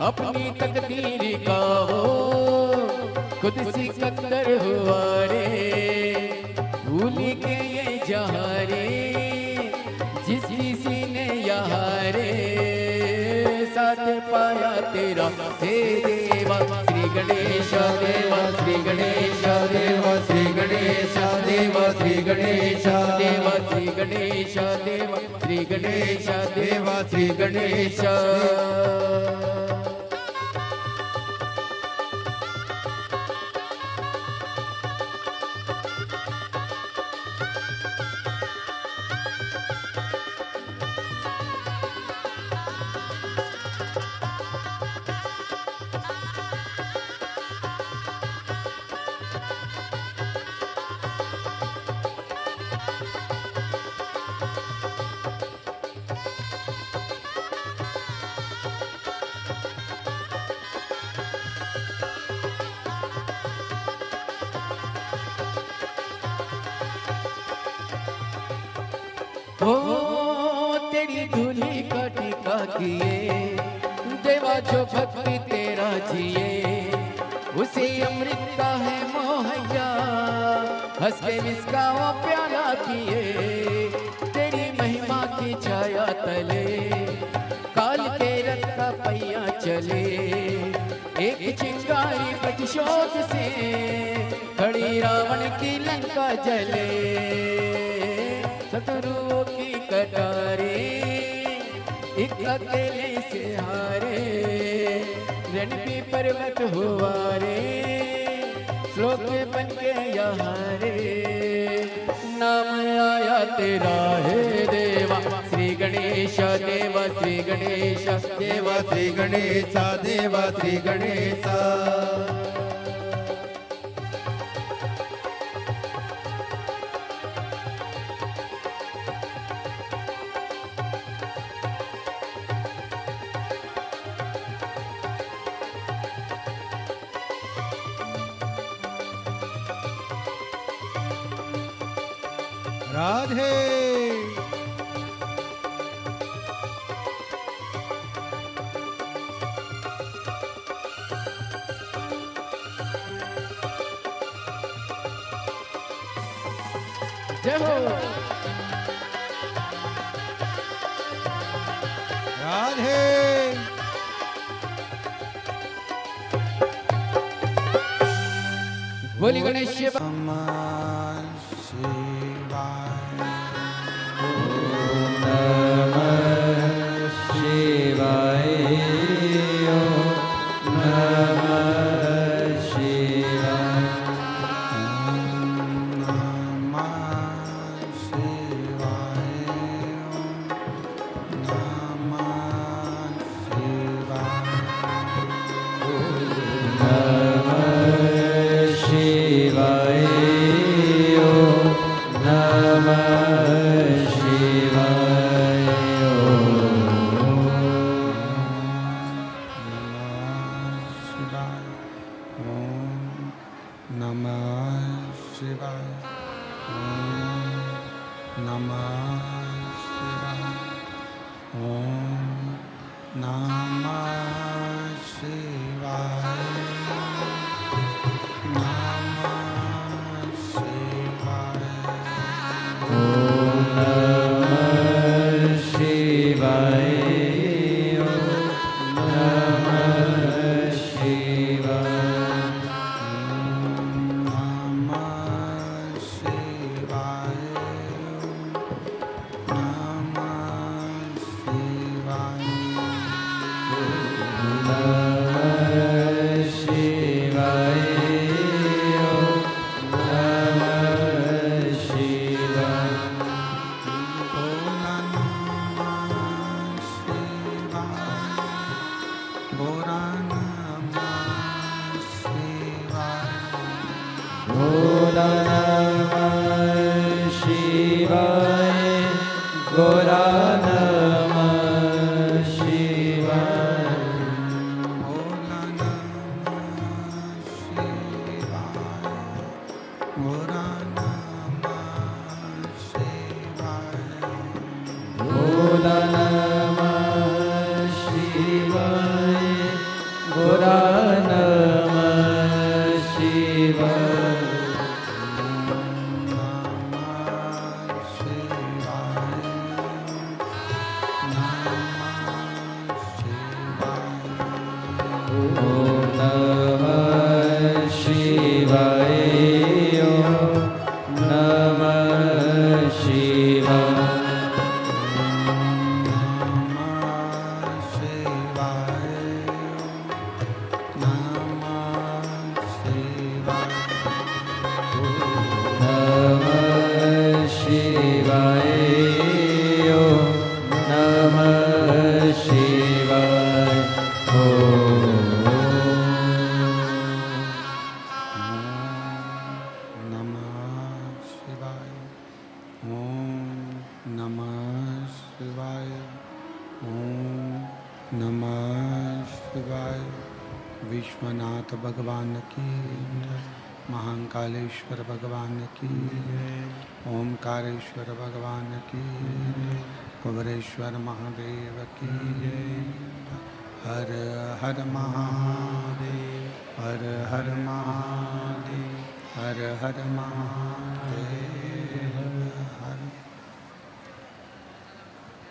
अपनी तकदीर का वो खुद सिकंदर हुआ रे, भूल के ये जहाँ रे जिस किसी ने यहाँ रे साथ पाया तेरा हे देवा। श्री गणेश देवा श्री गणेश देवा श्री गणेश देवा श्री गणेश देवा श्री गणेश देवा श्री गणेश देवा श्री गणेश। हो तेरी धूली का टीका किए देवा जो भक्ति तेरा जिए, उसे अमृत का है मोहैया हंस के इसका वो प्याला किए। तेरी महिमा की छाया तले काल के रथ का पहिया चले, एक चिंगारी प्रतिशोध से खड़ी रावण की लंका जले। शत्रुओं की कटारे एक अकेले से हारे, रण पे पर्वत हुआ रे श्लोक बन के यहाँ रे। नाम आया तेरा है देवा श्री गणेश देवा श्री गणेश देवा श्री गणेश देवा श्री गणेश। राधे जय हो राधे बोली गणेश ओम नमः शिवाय। ओम नमः शिवाय। विश्वनाथ भगवान की, महाकालेश्वर भगवान की, ओमकारेश्वर भगवान की, कुबरेश्वर महादेव की। हर हर महादेव, हर हर महादेव, हर हर महादेव। हर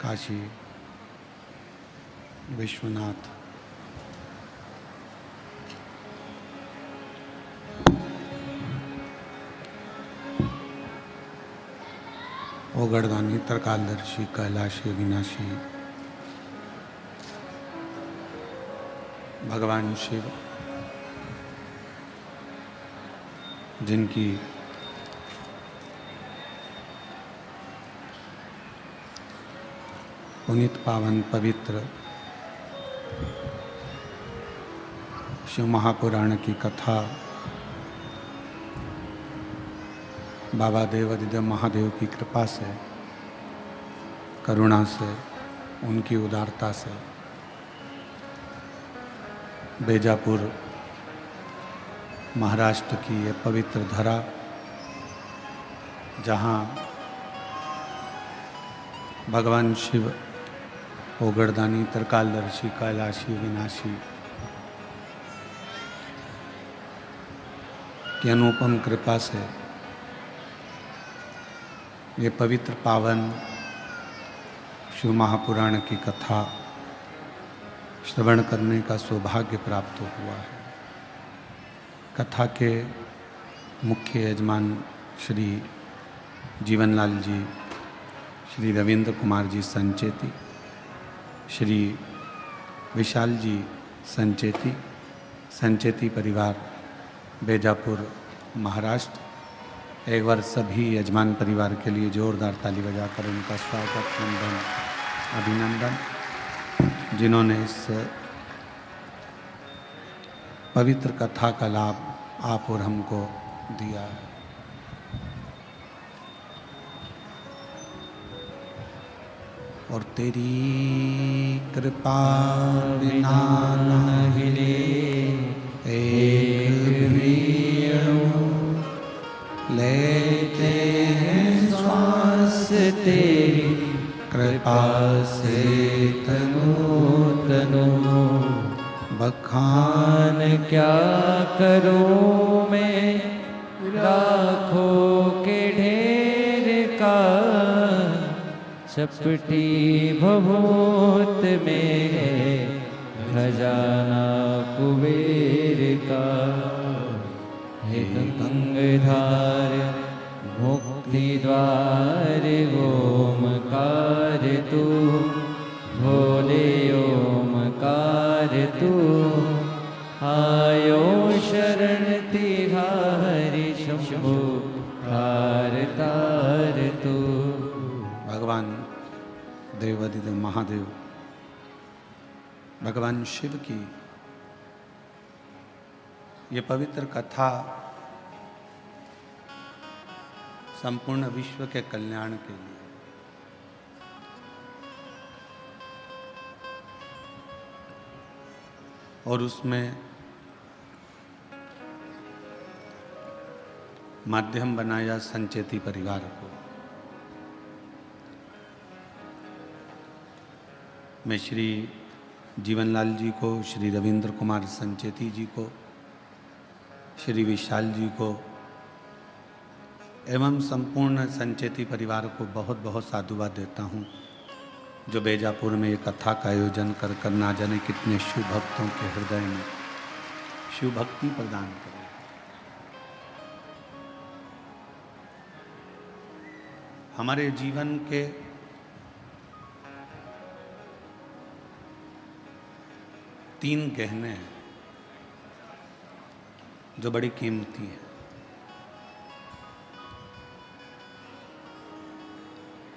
काशी विश्वनाथ ओगड़दानी त्रिकालदर्शी कैलाशी विनाशी भगवान शिव, जिनकी पुनीत पावन पवित्र शिव महापुराण की कथा बाबा देवादिदेव महादेव की कृपा से, करुणा से, उनकी उदारता से बेजापुर महाराष्ट्र की ये पवित्र धरा, जहाँ भगवान शिव ओगड़दानी त्रिकालदर्शी कैलाशी विनाशी की अनुपम कृपा से ये पवित्र पावन शिव महापुराण की कथा श्रवण करने का सौभाग्य प्राप्त हुआ है। कथा के मुख्य यजमान श्री जीवनलाल जी, श्री रविंद्र कुमार जी संचेती, श्री विशाल जी संचेती, संचेती परिवार बेजापुर महाराष्ट्र। एक बार सभी यजमान परिवार के लिए जोरदार ताली बजाकर उनका स्वागत, वंदन, अभिनंदन, जिन्होंने इस पवित्र कथा का लाभ आप और हमको दिया है। और तेरी कृपा बिना न हिले एक भी लेते हैं श्वास तेरी कृपा से तनु तनु। बखान क्या करूं मैं लाखों के ढेर का, चपटी भभूत में है खजाना कुबेर का। हे गंगाधार मुक्ति द्वार ओमकार तू, भोले ओमकार तू। आयो शरण तिहारी शंभु तार तार तू। भगवान देवादिदेव महादेव भगवान शिव की ये पवित्र कथा संपूर्ण विश्व के कल्याण के लिए, और उसमें माध्यम बनाया संचेती परिवार को। मैं श्री जीवनलाल जी को, श्री रविंद्र कुमार संचेती जी को, श्री विशाल जी को एवं संपूर्ण संचेती परिवार को बहुत बहुत साधुवाद देता हूँ। जो बेजापुर में एक कथा का आयोजन कर कर ना जाने कितने शिव भक्तों के हृदय में शिव भक्ति प्रदान करे। हमारे जीवन के तीन गहने हैं जो बड़ी कीमती हैं,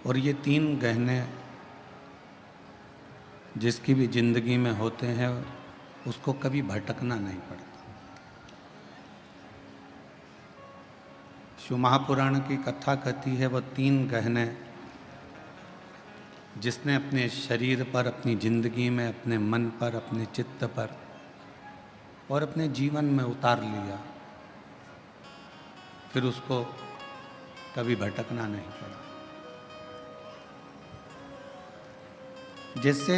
और ये तीन गहने जिसकी भी जिंदगी में होते हैं उसको कभी भटकना नहीं पड़ता। शिव महापुराण की कथा कहती है वो तीन गहने जिसने अपने शरीर पर, अपनी जिंदगी में, अपने मन पर, अपने चित्त पर और अपने जीवन में उतार लिया, फिर उसको कभी भटकना नहीं पड़ा। जैसे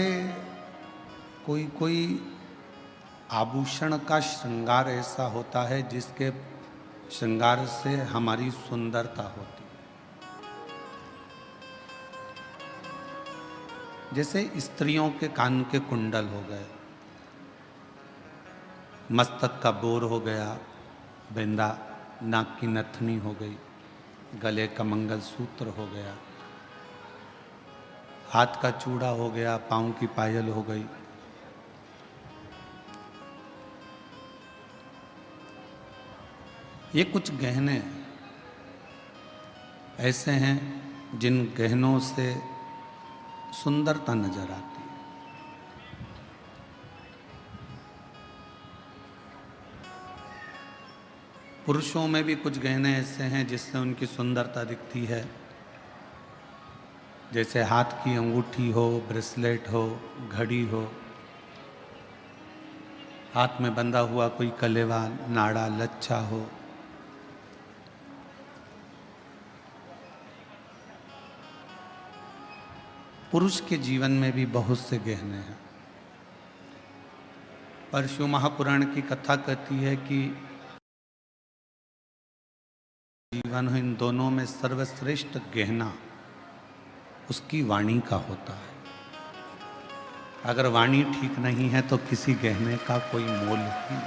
कोई आभूषण का श्रृंगार ऐसा होता है जिसके श्रृंगार से हमारी सुंदरता होती है। जैसे स्त्रियों के कान के कुंडल हो गए, मस्तक का बोर हो गया, बिंदा, नाक की नथनी हो गई, गले का मंगलसूत्र हो गया, हाथ का चूड़ा हो गया, पांव की पायल हो गई। ये कुछ गहने ऐसे हैं जिन गहनों से सुंदरता नजर आती है। पुरुषों में भी कुछ गहने ऐसे हैं जिससे उनकी सुंदरता दिखती है, जैसे हाथ की अंगूठी हो, ब्रेसलेट हो, घड़ी हो, हाथ में बंधा हुआ कोई कलेवा, नाड़ा, लच्छा हो। पुरुष के जीवन में भी बहुत से गहने हैं, पर शिव महापुराण की कथा कहती है कि जीवन इन दोनों में सर्वश्रेष्ठ गहना उसकी वाणी का होता है। अगर वाणी ठीक नहीं है तो किसी गहने का कोई मोल ही नहीं,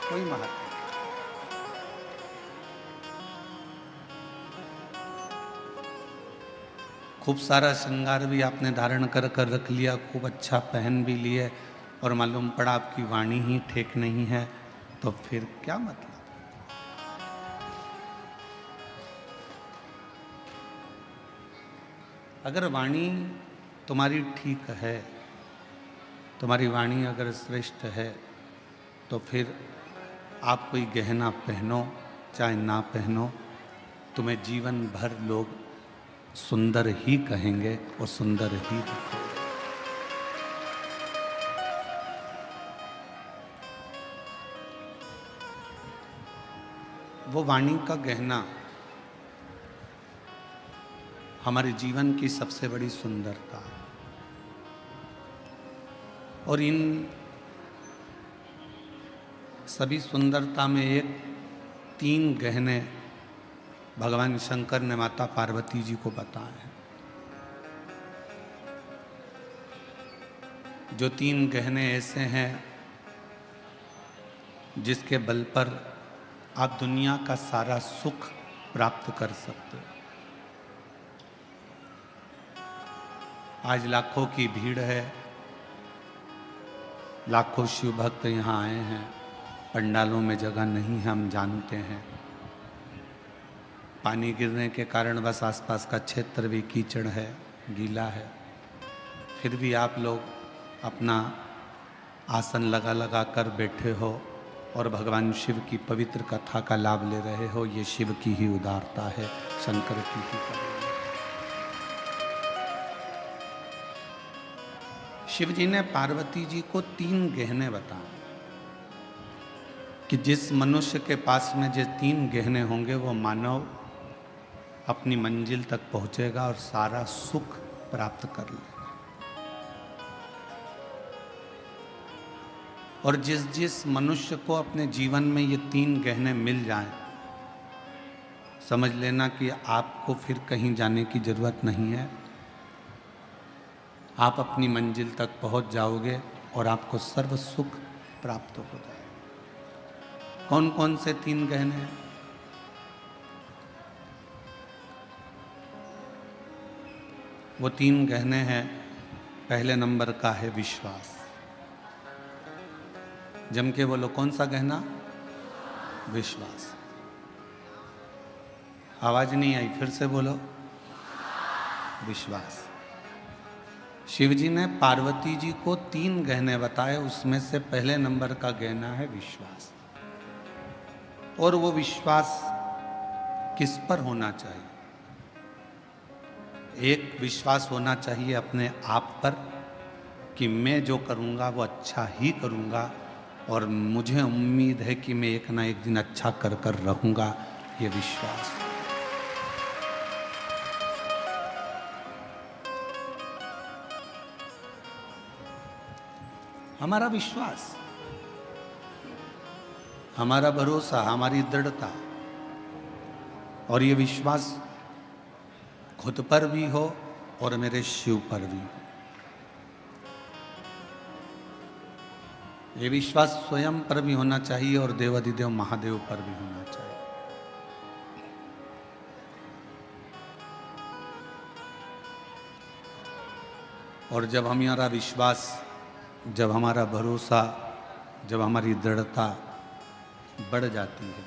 कोई महत्व। खूब सारा श्रृंगार भी आपने धारण कर कर रख लिया, खूब अच्छा पहन भी लिए, और मालूम पड़ा आपकी वाणी ही ठीक नहीं है, तो फिर क्या मतलब। अगर वाणी तुम्हारी ठीक है, तुम्हारी वाणी अगर श्रेष्ठ है, तो फिर आप कोई गहना पहनो चाहे ना पहनो, तुम्हें जीवन भर लोग सुंदर ही कहेंगे और सुंदर ही दिखेंगे। वो वाणी का गहना हमारे जीवन की सबसे बड़ी सुंदरता है, और इन सभी सुंदरता में एक तीन गहने भगवान शंकर ने माता पार्वती जी को बताए हैं। जो तीन गहने ऐसे हैं जिसके बल पर आप दुनिया का सारा सुख प्राप्त कर सकते हो। आज लाखों की भीड़ है, लाखों शिव भक्त यहाँ आए हैं, पंडालों में जगह नहीं है, हम जानते हैं। पानी गिरने के कारण बस आसपास का क्षेत्र भी कीचड़ है, गीला है, फिर भी आप लोग अपना आसन लगा लगा कर बैठे हो और भगवान शिव की पवित्र कथा का लाभ ले रहे हो। ये शिव की ही उदारता है, शंकर की ही करुणा। शिव जी ने पार्वती जी को तीन गहने बताए कि जिस मनुष्य के पास में जो तीन गहने होंगे वो मानव अपनी मंजिल तक पहुंचेगा और सारा सुख प्राप्त कर लेगा। और जिस जिस मनुष्य को अपने जीवन में ये तीन गहने मिल जाएं, समझ लेना कि आपको फिर कहीं जाने की जरूरत नहीं है। आप अपनी मंजिल तक पहुंच जाओगे और आपको सर्व सुख प्राप्त हो जाएगा। कौन कौन से 3 गहने हैं? वो 3 गहने हैं। पहले नंबर का है विश्वास। जम के बोलो, कौन सा गहना? विश्वास। आवाज नहीं आई, फिर से बोलो, विश्वास। शिव जी ने पार्वती जी को 3 गहने बताए, उसमें से पहले नंबर का गहना है विश्वास। और वो विश्वास किस पर होना चाहिए? एक विश्वास होना चाहिए अपने आप पर कि मैं जो करूँगा वो अच्छा ही करूँगा और मुझे उम्मीद है कि मैं एक ना एक दिन अच्छा कर कर रहूँगा, ये विश्वास। हमारा विश्वास, हमारा भरोसा, हमारी दृढ़ता, और ये विश्वास खुद पर भी हो और मेरे शिव पर भी हो। ये विश्वास स्वयं पर भी होना चाहिए और देवाधिदेव महादेव पर भी होना चाहिए। और जब हमारा विश्वास, जब हमारा भरोसा, जब हमारी दृढ़ता बढ़ जाती है,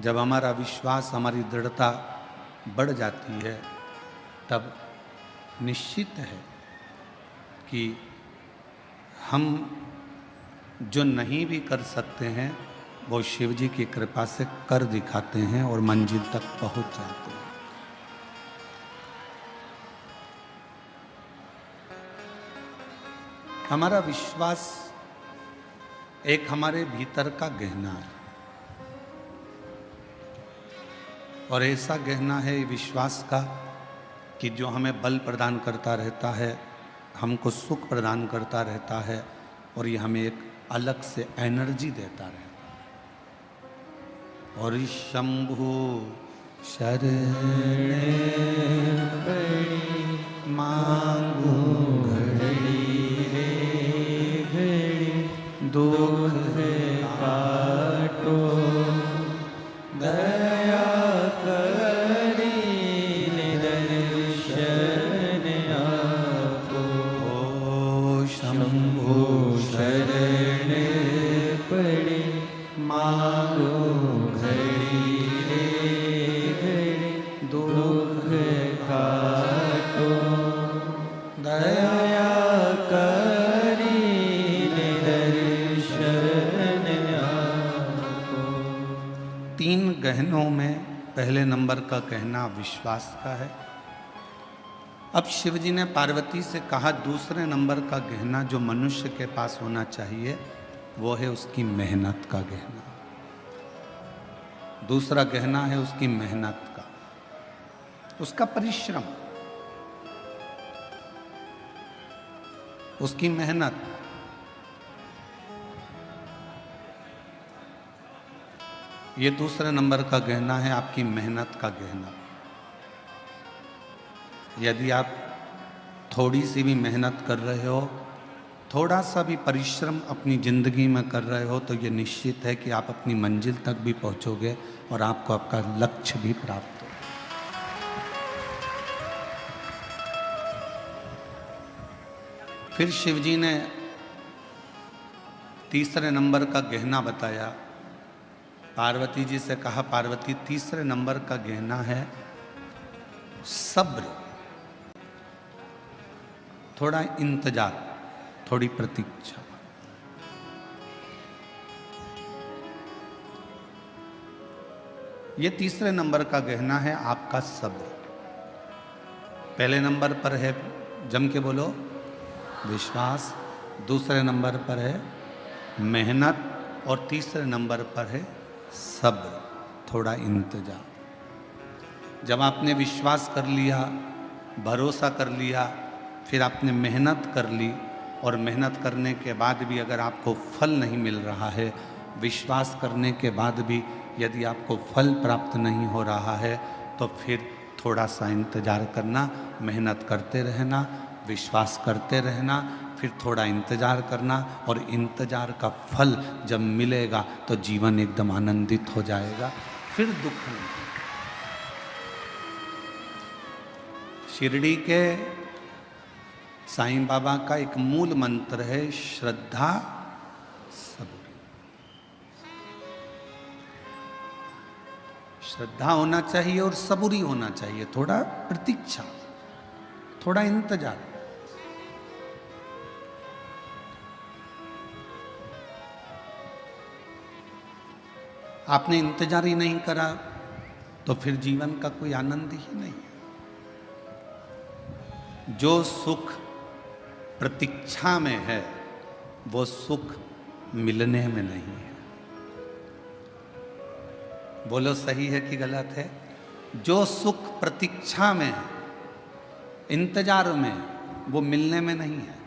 जब हमारा विश्वास, हमारी दृढ़ता बढ़ जाती है, तब निश्चित है कि हम जो नहीं भी कर सकते हैं वो शिव जी की कृपा से कर दिखाते हैं और मंजिल तक पहुंच जाते हैं। हमारा विश्वास एक हमारे भीतर का गहना है, और ऐसा गहना है विश्वास का कि जो हमें बल प्रदान करता रहता है, हमको सुख प्रदान करता रहता है, और ये हमें एक अलग से एनर्जी देता रहता है। और शंभु शरण पड़ी मांगू घड़ी रे घड़ी, दुख काटो दया करी निदर्शन आपो। ओ शंभु शरण पड़ी मांगो घड़ी रे घड़ी, दुख काटो दया करी निदर्शन आपो। 3 गहनों में पहले नंबर का गहना विश्वास का है। अब शिव जी ने पार्वती से कहा दूसरे नंबर का गहना जो मनुष्य के पास होना चाहिए वो है उसकी मेहनत का गहना। दूसरा गहना है उसकी मेहनत का, उसका परिश्रम, उसकी मेहनत। ये दूसरे नंबर का गहना है, आपकी मेहनत का गहना। यदि आप थोड़ी सी भी मेहनत कर रहे हो, थोड़ा सा भी परिश्रम अपनी जिंदगी में कर रहे हो, तो ये निश्चित है कि आप अपनी मंजिल तक भी पहुंचोगे और आपको आपका लक्ष्य भी प्राप्त हो। फिर शिव जी ने तीसरे नंबर का गहना बताया। पार्वती जी से कहा पार्वती तीसरे नंबर का गहना है सब्र, थोड़ा इंतजार, थोड़ी प्रतीक्षा। ये तीसरे नंबर का गहना है आपका सब्र। पहले नंबर पर है, जम के बोलो, विश्वास। दूसरे नंबर पर है मेहनत, और तीसरे नंबर पर है सब्र, थोड़ा इंतजार। जब आपने विश्वास कर लिया, भरोसा कर लिया, फिर आपने मेहनत कर ली, और मेहनत करने के बाद भी अगर आपको फल नहीं मिल रहा है, विश्वास करने के बाद भी यदि आपको फल प्राप्त नहीं हो रहा है, तो फिर थोड़ा सा इंतज़ार करना, मेहनत करते रहना, विश्वास करते रहना, फिर थोड़ा इंतज़ार करना, और इंतज़ार का फल जब मिलेगा तो जीवन एकदम आनंदित हो जाएगा, फिर दुख नहीं। शिरडी के साईं बाबा का एक मूल मंत्र है, श्रद्धा सबूरी। श्रद्धा होना चाहिए और सबूरी होना चाहिए, थोड़ा प्रतीक्षा, थोड़ा इंतजार। आपने इंतजार ही नहीं करा तो फिर जीवन का कोई आनंद ही नहीं है। जो सुख प्रतीक्षा में है वो सुख मिलने में नहीं है। बोलो सही है कि गलत है? जो सुख प्रतीक्षा में है, इंतजार में, वो मिलने में नहीं है।